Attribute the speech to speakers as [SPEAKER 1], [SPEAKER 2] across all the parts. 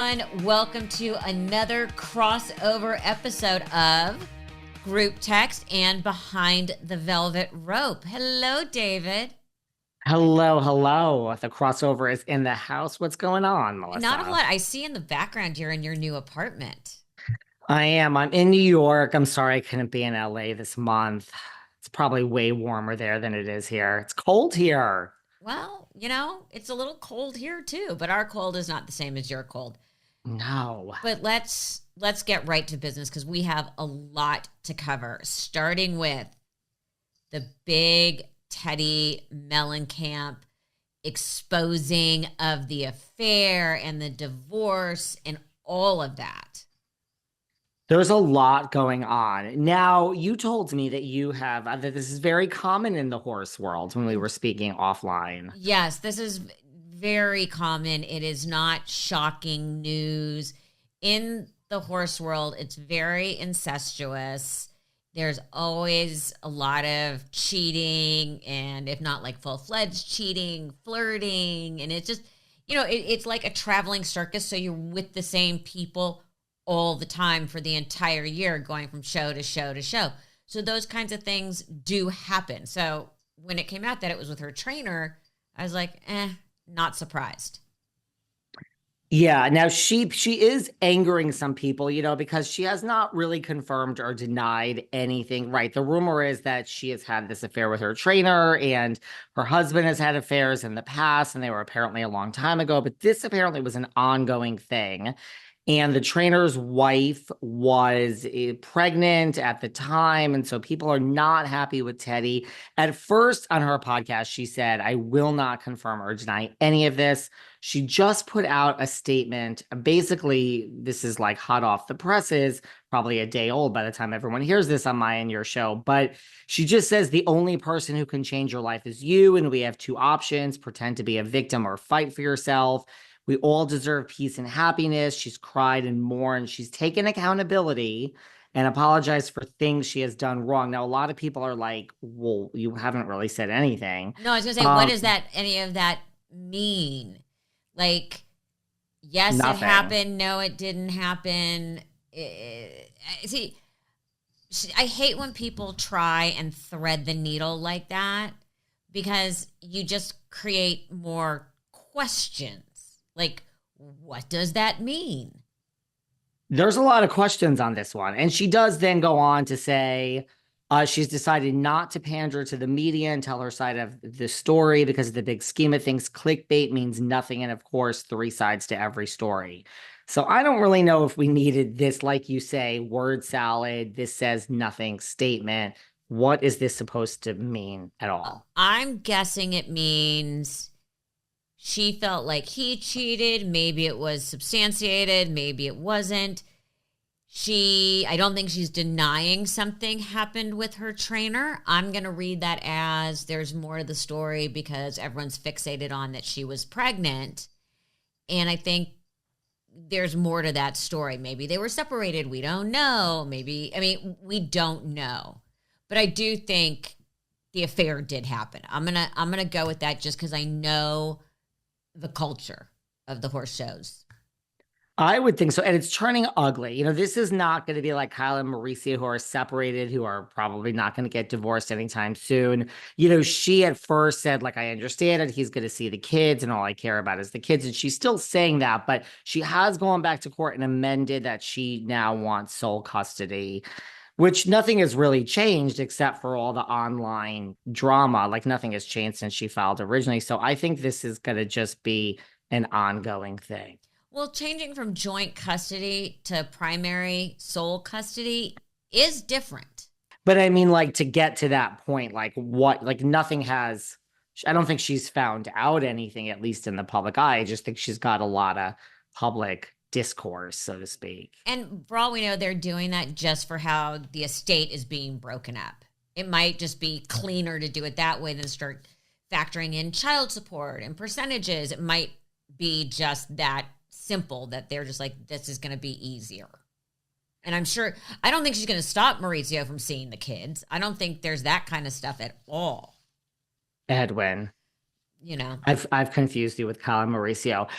[SPEAKER 1] everyone. Welcome to another crossover episode of Group Text and Behind the Velvet Rope. Hello, David.
[SPEAKER 2] Hello. The crossover is in the house. What's going on, Melissa?
[SPEAKER 1] Not a lot. I see in the background you're in your new apartment.
[SPEAKER 2] I am. I'm in New York. I'm sorry I couldn't be in LA this month. It's probably way warmer there than it is here. It's cold here.
[SPEAKER 1] Well, it's a little cold here too, but our cold is not the same as your cold.
[SPEAKER 2] No.
[SPEAKER 1] But let's get right to business because we have a lot to cover, starting with the big Teddi Mellencamp exposing of the affair and the divorce and all of that.
[SPEAKER 2] There's a lot going on. Now, you told me that you have, that this is very common in the horse world when we were speaking offline.
[SPEAKER 1] Yes, this is very common. It is not shocking news. In the horse world, it's very incestuous. There's always a lot of cheating, and if not like full-fledged cheating, flirting, and it's just, it's like a traveling circus, so you're with the same people all the time for the entire year, going from show to show to show. So those kinds of things do happen. So when it came out that it was with her trainer, I was like, not surprised.
[SPEAKER 2] Yeah, now she is angering some people, because she has not really confirmed or denied anything. Right. The rumor is that she has had this affair with her trainer and her husband has had affairs in the past, and they were apparently a long time ago. But this apparently was an ongoing thing. And the trainer's wife was pregnant at the time. And so people are not happy with Teddi. At first on her podcast, she said, I will not confirm or deny any of this. She just put out a statement. Basically, this is like hot off the presses, probably a day old by the time everyone hears this on my and your show. But she just says the only person who can change your life is you. And we have two options: pretend to be a victim or fight for yourself. We all deserve peace and happiness. She's cried and mourned. She's taken accountability and apologized for things she has done wrong. Now, a lot of people are like, well, you haven't really said anything.
[SPEAKER 1] No, I was going to say, what does any of that mean? Like, yes,
[SPEAKER 2] Nothing.
[SPEAKER 1] It happened. No, it didn't happen. See, I hate when people try and thread the needle like that because you just create more questions. Like, what does that mean?
[SPEAKER 2] There's a lot of questions on this one. And she does then go on to say she's decided not to pander to the media and tell her side of the story because of the big scheme of things. Clickbait means nothing. And of course, three sides to every story. So I don't really know if we needed this, like you say, word salad, this says nothing statement. What is this supposed to mean at all?
[SPEAKER 1] I'm guessing it means she felt like he cheated. Maybe it was substantiated. Maybe it wasn't. I don't think she's denying something happened with her trainer. I'm going to read that as there's more to the story because everyone's fixated on that she was pregnant. And I think there's more to that story. Maybe they were separated. We don't know. We don't know. But I do think the affair did happen. I'm going to go with that just because I know the culture of the horse shows.
[SPEAKER 2] I would think so. And it's turning ugly. This is not going to be like Kyle and Mauricio, who are separated, who are probably not going to get divorced anytime soon. She at first said, like, I understand it. He's going to see the kids and all I care about is the kids. And she's still saying that, but she has gone back to court and amended that she now wants sole custody, which nothing has really changed except for all the online drama. Like, nothing has changed since she filed originally. So I think this is going to just be an ongoing thing.
[SPEAKER 1] Well, changing from joint custody to primary sole custody is different.
[SPEAKER 2] But I mean, like, to get to that point, nothing has, I don't think she's found out anything, at least in the public eye. I just think she's got a lot of public discourse, so to speak.
[SPEAKER 1] And for all we know, they're doing that just for how the estate is being broken up. It might just be cleaner to do it that way than start factoring in child support and percentages. It might be just that simple that they're just like, this is going to be easier. And I don't think she's going to stop Mauricio from seeing the kids. I don't think there's that kind of stuff at all.
[SPEAKER 2] Edwin.
[SPEAKER 1] you know.
[SPEAKER 2] I've confused you with Kyle and Mauricio.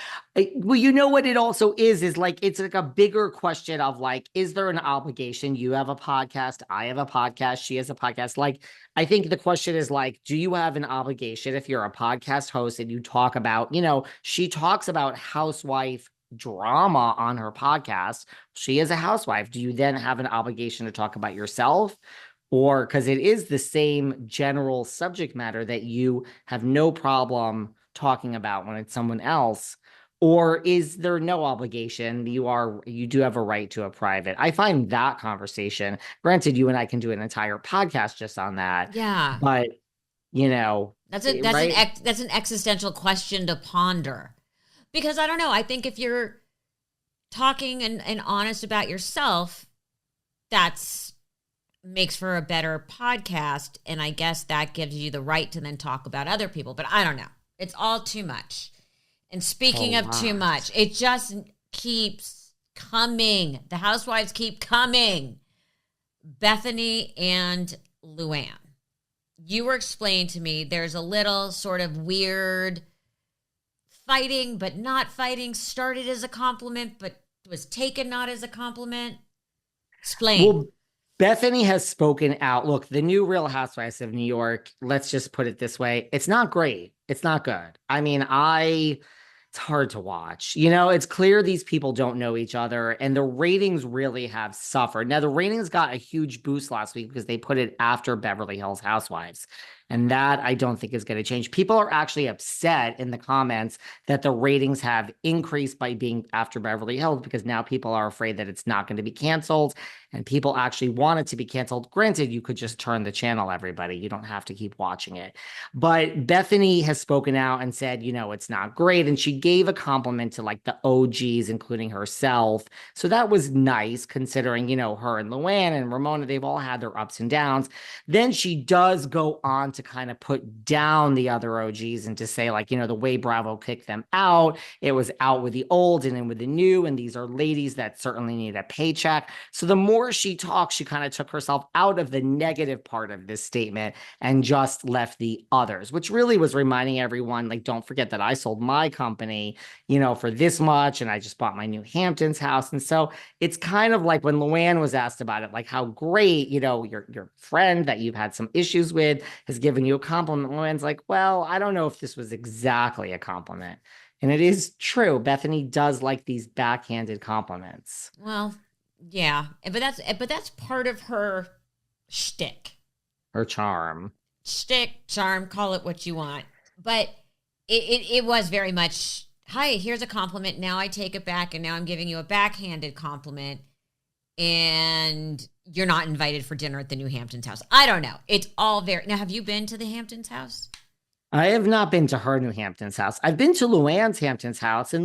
[SPEAKER 2] Well, you know what it also is like it's like a bigger question of like, is there an obligation? You have a podcast, I have a podcast, she has a podcast. Like, I think the question is like, do you have an obligation if you're a podcast host and you talk about, she talks about housewife drama on her podcast. She is a housewife. Do you then have an obligation to talk about yourself? Or because it is the same general subject matter that you have no problem talking about when it's someone else, or is there no obligation? You do have a right to a private. I find that conversation, granted, you and I can do an entire podcast just on that.
[SPEAKER 1] Yeah.
[SPEAKER 2] But
[SPEAKER 1] that's
[SPEAKER 2] right?
[SPEAKER 1] an existential question to ponder. Because I don't know, I think if you're talking and honest about yourself, that's makes for a better podcast, and I guess that gives you the right to then talk about other people, but I don't know. It's all too much. And speaking of too much, it just keeps coming. The housewives keep coming. Bethany and Luann. You were explaining to me there's a little sort of weird fighting, but not fighting, started as a compliment, but was taken not as a compliment. Explain.
[SPEAKER 2] Well, Bethany has spoken out. Look, the new Real Housewives of New York, let's just put it this way. It's not great. It's not good. I mean, it's hard to watch. It's clear these people don't know each other, and the ratings really have suffered. Now, the ratings got a huge boost last week because they put it after Beverly Hills Housewives. And that I don't think is going to change. People are actually upset in the comments that the ratings have increased by being after Beverly Hills because now people are afraid that it's not going to be canceled. And people actually want it to be canceled. Granted, you could just turn the channel, everybody. You don't have to keep watching it. But Bethany has spoken out and said, it's not great. And she gave a compliment to like the OGs, including herself. So that was nice considering, her and Luann and Ramona, they've all had their ups and downs. Then she does go on to kind of put down the other OGs and to say like, the way Bravo kicked them out, it was out with the old and in with the new. And these are ladies that certainly need a paycheck. So the more she talked, she kind of took herself out of the negative part of this statement and just left the others, which really was reminding everyone, like, don't forget that I sold my company, for this much. And I just bought my new Hamptons house. And so it's kind of like when Luann was asked about it, like how great, your friend that you've had some issues with has given you a compliment. Luann's like, well, I don't know if this was exactly a compliment. And it is true. Bethany does like these backhanded compliments.
[SPEAKER 1] Well, yeah, but that's part of her shtick.
[SPEAKER 2] Her charm.
[SPEAKER 1] Shtick, charm, call it what you want. But it was very much, hi, here's a compliment. Now I take it back, and now I'm giving you a backhanded compliment. And you're not invited for dinner at the new Hamptons house. I don't know. It's all very... Now, have you been to the Hamptons house?
[SPEAKER 2] I have not been to her new Hamptons house. I've been to Luann's Hamptons house, and